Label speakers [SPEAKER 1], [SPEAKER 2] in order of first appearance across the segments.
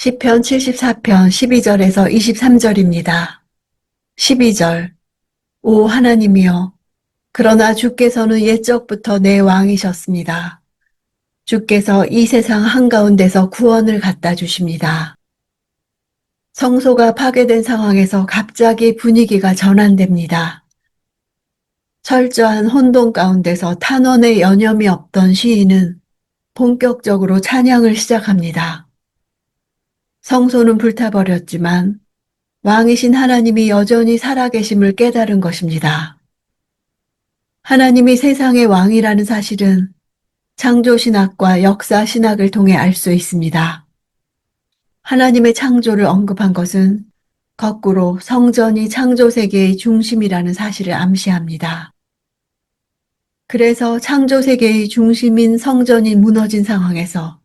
[SPEAKER 1] 시편 74편 12절에서 23절입니다. 12절. 오 하나님이여, 그러나 주께서는 옛적부터 내 왕이셨습니다. 주께서 이 세상 한가운데서 구원을 갖다 주십니다. 성소가 파괴된 상황에서 갑자기 분위기가 전환됩니다. 철저한 혼돈 가운데서 탄원의 여념이 없던 시인은 본격적으로 찬양을 시작합니다. 성소는 불타버렸지만 왕이신 하나님이 여전히 살아계심을 깨달은 것입니다. 하나님이 세상의 왕이라는 사실은 창조신학과 역사신학을 통해 알 수 있습니다. 하나님의 창조를 언급한 것은 거꾸로 성전이 창조세계의 중심이라는 사실을 암시합니다. 그래서 창조세계의 중심인 성전이 무너진 상황에서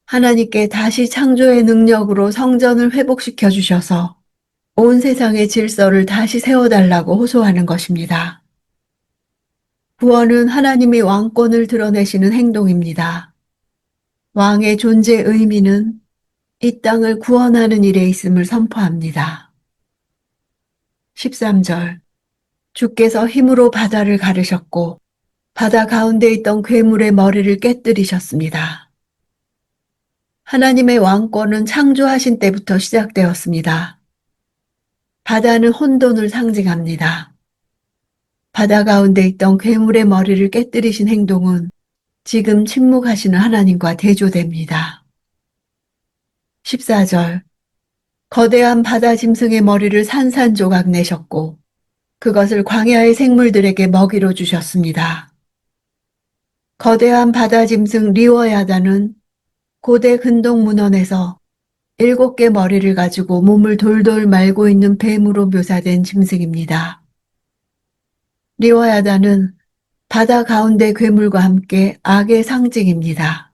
[SPEAKER 1] 하나님께 다시 창조의 능력으로 성전을 회복시켜 주셔서 온 세상의 질서를 다시 세워달라고 호소하는 것입니다. 구원은 하나님이 왕권을 드러내시는 행동입니다. 왕의 존재 의미는 이 땅을 구원하는 일에 있음을 선포합니다. 13절. 주께서 힘으로 바다를 가르셨고 바다 가운데 있던 괴물의 머리를 깨뜨리셨습니다. 하나님의 왕권은 창조하신 때부터 시작되었습니다. 바다는 혼돈을 상징합니다. 바다 가운데 있던 괴물의 머리를 깨뜨리신 행동은 지금 침묵하시는 하나님과 대조됩니다. 14절. 거대한 바다 짐승의 머리를 산산조각 내셨고 그것을 광야의 생물들에게 먹이로 주셨습니다. 거대한 바다 짐승 리워야다는 고대 근동 문헌에서 7개 머리를 가지고 몸을 돌돌 말고 있는 뱀으로 묘사된 짐승입니다. 리워야다는 바다 가운데 괴물과 함께 악의 상징입니다.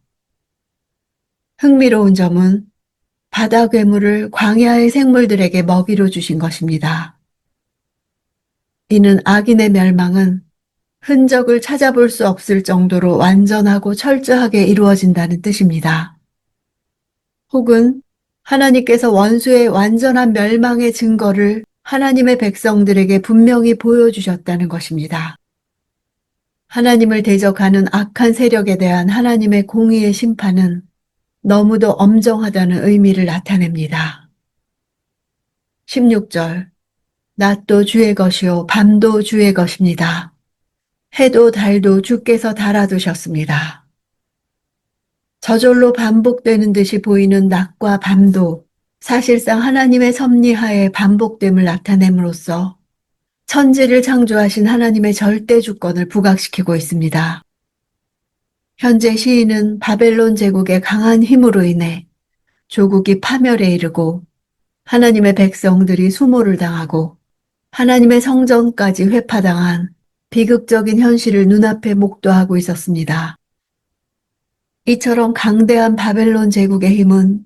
[SPEAKER 1] 흥미로운 점은 바다 괴물을 광야의 생물들에게 먹이로 주신 것입니다. 이는 악인의 멸망은 흔적을 찾아볼 수 없을 정도로 완전하고 철저하게 이루어진다는 뜻입니다. 혹은 하나님께서 원수의 완전한 멸망의 증거를 하나님의 백성들에게 분명히 보여주셨다는 것입니다. 하나님을 대적하는 악한 세력에 대한 하나님의 공의의 심판은 너무도 엄정하다는 의미를 나타냅니다. 16절. 낮도 주의 것이요 밤도 주의 것입니다. 해도 달도 주께서 달아두셨습니다. 저절로 반복되는 듯이 보이는 낮과 밤도 사실상 하나님의 섭리하에 반복됨을 나타냄으로써 천지를 창조하신 하나님의 절대 주권을 부각시키고 있습니다. 현재 시인은 바벨론 제국의 강한 힘으로 인해 조국이 파멸에 이르고 하나님의 백성들이 수모를 당하고 하나님의 성전까지 회파당한 비극적인 현실을 눈앞에 목도하고 있었습니다. 이처럼 강대한 바벨론 제국의 힘은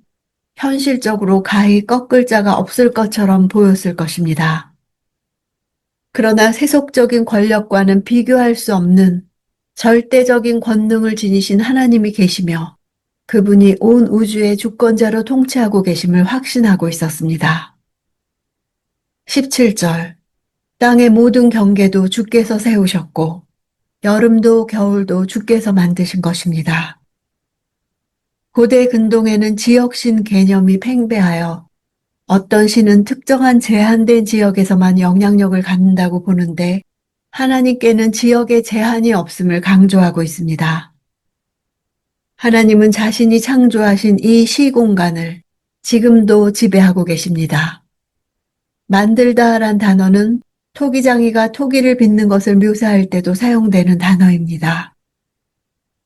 [SPEAKER 1] 현실적으로 가히 꺾을 자가 없을 것처럼 보였을 것입니다. 그러나 세속적인 권력과는 비교할 수 없는 절대적인 권능을 지니신 하나님이 계시며 그분이 온 우주의 주권자로 통치하고 계심을 확신하고 있었습니다. 17절. 땅의 모든 경계도 주께서 세우셨고 여름도 겨울도 주께서 만드신 것입니다. 고대 근동에는 지역신 개념이 팽배하여 어떤 신은 특정한 제한된 지역에서만 영향력을 갖는다고 보는데 하나님께는 지역에 제한이 없음을 강조하고 있습니다. 하나님은 자신이 창조하신 이 시공간을 지금도 지배하고 계십니다. 만들다란 단어는 토기장이가 토기를 빚는 것을 묘사할 때도 사용되는 단어입니다.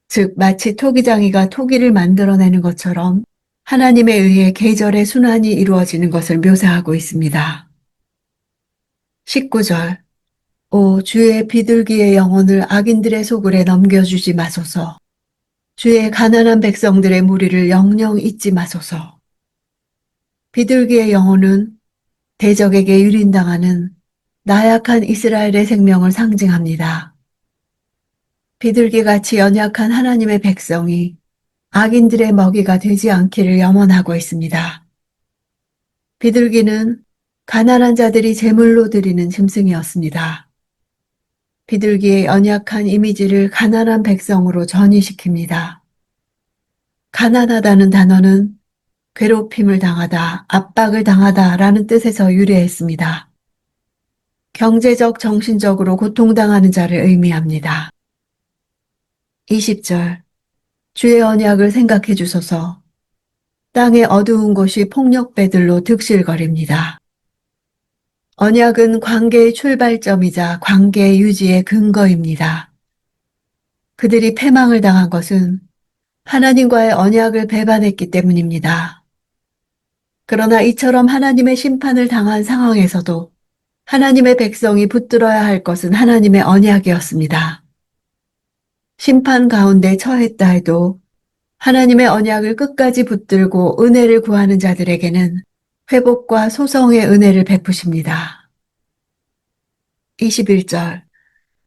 [SPEAKER 1] 즉 마치 토기장이가 토기를 만들어내는 것처럼 하나님에 의해 계절의 순환이 이루어지는 것을 묘사하고 있습니다. 19절. 오 주의 비둘기의 영혼을 악인들의 소굴에 넘겨주지 마소서. 주의 가난한 백성들의 무리를 영영 잊지 마소서. 비둘기의 영혼은 대적에게 유린당하는 나약한 이스라엘의 생명을 상징합니다. 비둘기같이 연약한 하나님의 백성이 악인들의 먹이가 되지 않기를 염원하고 있습니다. 비둘기는 가난한 자들이 제물로 드리는 짐승이었습니다. 비둘기의 연약한 이미지를 가난한 백성으로 전이시킵니다. 가난하다는 단어는 괴롭힘을 당하다, 압박을 당하다라는 뜻에서 유래했습니다. 경제적, 정신적으로 고통당하는 자를 의미합니다. 20절 주의 언약을 생각해 주소서. 땅의 어두운 곳이 폭력배들로 득실거립니다. 언약은 관계의 출발점이자 관계 유지의 근거입니다. 그들이 패망을 당한 것은 하나님과의 언약을 배반했기 때문입니다. 그러나 이처럼 하나님의 심판을 당한 상황에서도 하나님의 백성이 붙들어야 할 것은 하나님의 언약이었습니다. 심판 가운데 처했다 해도 하나님의 언약을 끝까지 붙들고 은혜를 구하는 자들에게는 회복과 소성의 은혜를 베푸십니다. 21절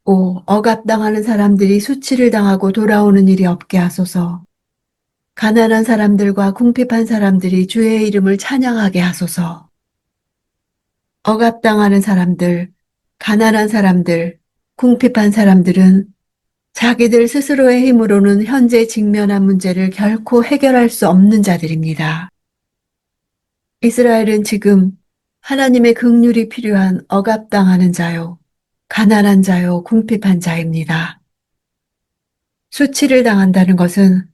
[SPEAKER 1] 억압당하는 사람들이 수치를 당하고 돌아오는 일이 없게 하소서. 가난한 사람들과 궁핍한 사람들이 주의 이름을 찬양하게 하소서. 억압당하는 사람들, 가난한 사람들, 궁핍한 사람들은 자기들 스스로의 힘으로는 현재 직면한 문제를 결코 해결할 수 없는 자들입니다. 이스라엘은 지금 하나님의 긍휼이 필요한 억압당하는 자요, 가난한 자요, 궁핍한 자입니다. 수치를 당한다는 것은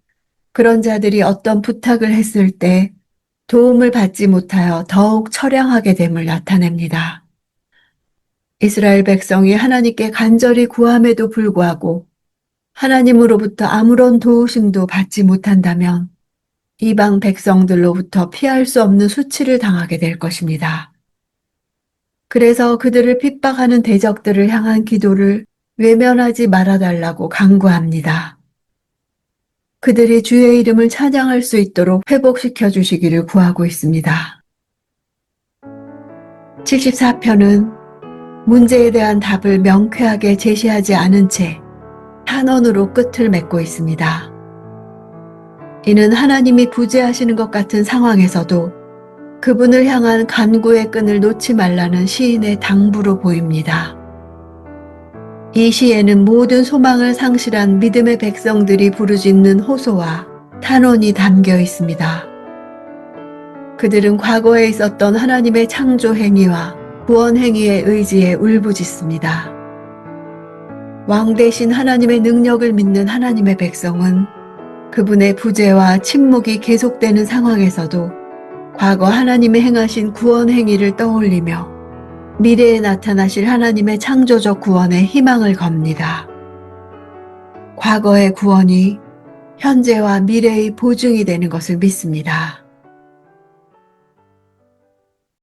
[SPEAKER 1] 그런 자들이 어떤 부탁을 했을 때 도움을 받지 못하여 더욱 처량하게 됨을 나타냅니다. 이스라엘 백성이 하나님께 간절히 구함에도 불구하고 하나님으로부터 아무런 도우심도 받지 못한다면 이방 백성들로부터 피할 수 없는 수치를 당하게 될 것입니다. 그래서 그들을 핍박하는 대적들을 향한 기도를 외면하지 말아달라고 간구합니다. 그들이 주의 이름을 찬양할 수 있도록 회복시켜 주시기를 구하고 있습니다. 74편은 문제에 대한 답을 명쾌하게 제시하지 않은 채 탄원으로 끝을 맺고 있습니다. 이는 하나님이 부재하시는 것 같은 상황에서도 그분을 향한 간구의 끈을 놓지 말라는 시인의 당부로 보입니다. 이 시에는 모든 소망을 상실한 믿음의 백성들이 부르짖는 호소와 탄원이 담겨 있습니다. 그들은 과거에 있었던 하나님의 창조 행위와 구원 행위의 의지에 울부짖습니다. 왕 대신 하나님의 능력을 믿는 하나님의 백성은 그분의 부재와 침묵이 계속되는 상황에서도 과거 하나님이 행하신 구원 행위를 떠올리며 미래에 나타나실 하나님의 창조적 구원에 희망을 겁니다. 과거의 구원이 현재와 미래의 보증이 되는 것을 믿습니다.